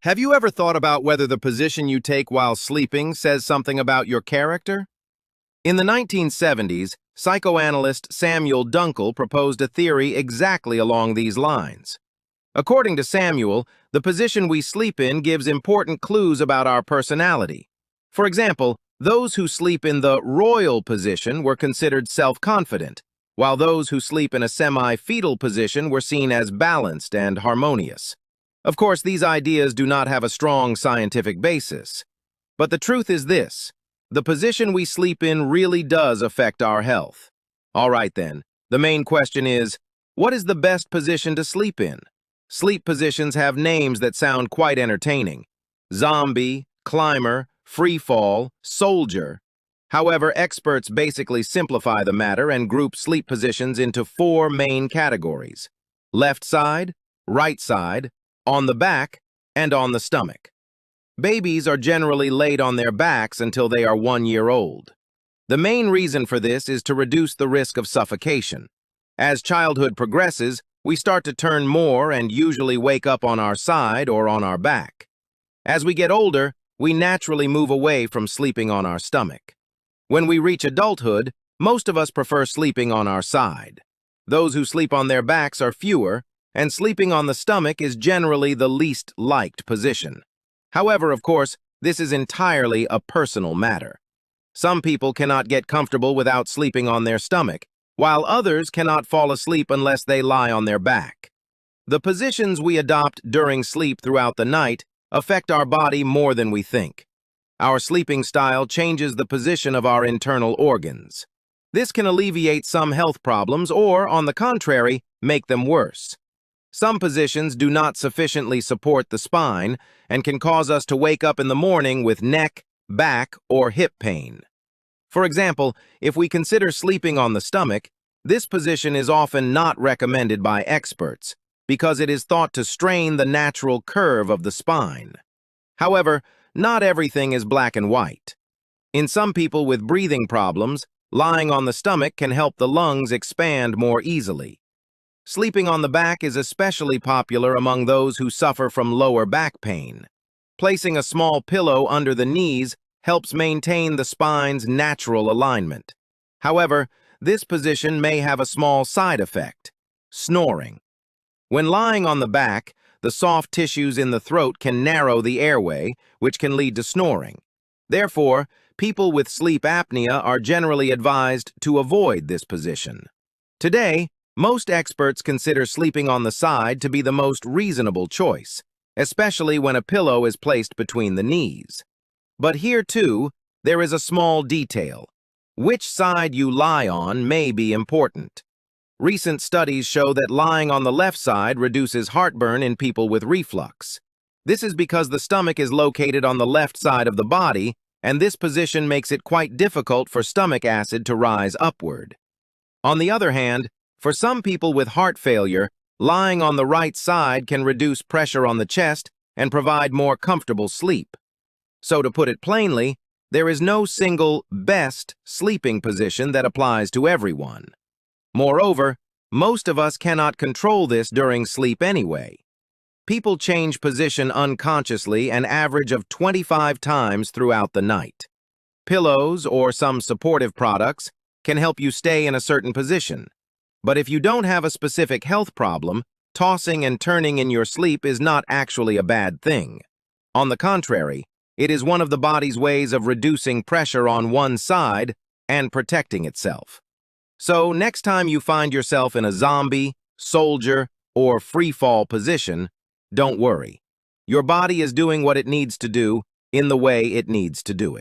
Have you ever thought about whether the position you take while sleeping says something about your character? In the 1970s, psychoanalyst Samuel Dunkel proposed a theory exactly along these lines. According to Samuel, the position we sleep in gives important clues about our personality. For example, those who sleep in the royal position were considered self-confident, while those who sleep in a semi-fetal position were seen as balanced and harmonious. Of course, these ideas do not have a strong scientific basis. But the truth is this: the position we sleep in really does affect our health. All right then, the main question is, what is the best position to sleep in? Sleep positions have names that sound quite entertaining: zombie, climber, free fall, soldier. However, experts basically simplify the matter and group sleep positions into four main categories: left side, right side, on the back, and on the stomach. Babies are generally laid on their backs until they are 1 year old. The main reason for this is to reduce the risk of suffocation. As childhood progresses, we start to turn more and usually wake up on our side or on our back. As we get older, we naturally move away from sleeping on our stomach. When we reach adulthood, most of us prefer sleeping on our side. Those who sleep on their backs are fewer, and sleeping on the stomach is generally the least liked position. However, of course, this is entirely a personal matter. Some people cannot get comfortable without sleeping on their stomach, while others cannot fall asleep unless they lie on their back. The positions we adopt during sleep throughout the night affect our body more than we think. Our sleeping style changes the position of our internal organs. This can alleviate some health problems or, on the contrary, make them worse. Some positions do not sufficiently support the spine and can cause us to wake up in the morning with neck, back, or hip pain. For example, if we consider sleeping on the stomach, this position is often not recommended by experts because it is thought to strain the natural curve of the spine. However, not everything is black and white. In some people with breathing problems, lying on the stomach can help the lungs expand more easily. Sleeping on the back is especially popular among those who suffer from lower back pain. Placing a small pillow under the knees helps maintain the spine's natural alignment. However, this position may have a small side effect: snoring. When lying on the back, the soft tissues in the throat can narrow the airway, which can lead to snoring. Therefore, people with sleep apnea are generally advised to avoid this position. Today, most experts consider sleeping on the side to be the most reasonable choice, especially when a pillow is placed between the knees. But here, too, there is a small detail. Which side you lie on may be important. Recent studies show that lying on the left side reduces heartburn in people with reflux. This is because the stomach is located on the left side of the body, and this position makes it quite difficult for stomach acid to rise upward. On the other hand, for some people with heart failure, lying on the right side can reduce pressure on the chest and provide more comfortable sleep. So to put it plainly, there is no single best sleeping position that applies to everyone. Moreover, most of us cannot control this during sleep anyway. People change position unconsciously an average of 25 times throughout the night. Pillows or some supportive products can help you stay in a certain position. But if you don't have a specific health problem, tossing and turning in your sleep is not actually a bad thing. On the contrary, it is one of the body's ways of reducing pressure on one side and protecting itself. So next time you find yourself in a zombie, soldier, or free fall position, don't worry. Your body is doing what it needs to do in the way it needs to do it.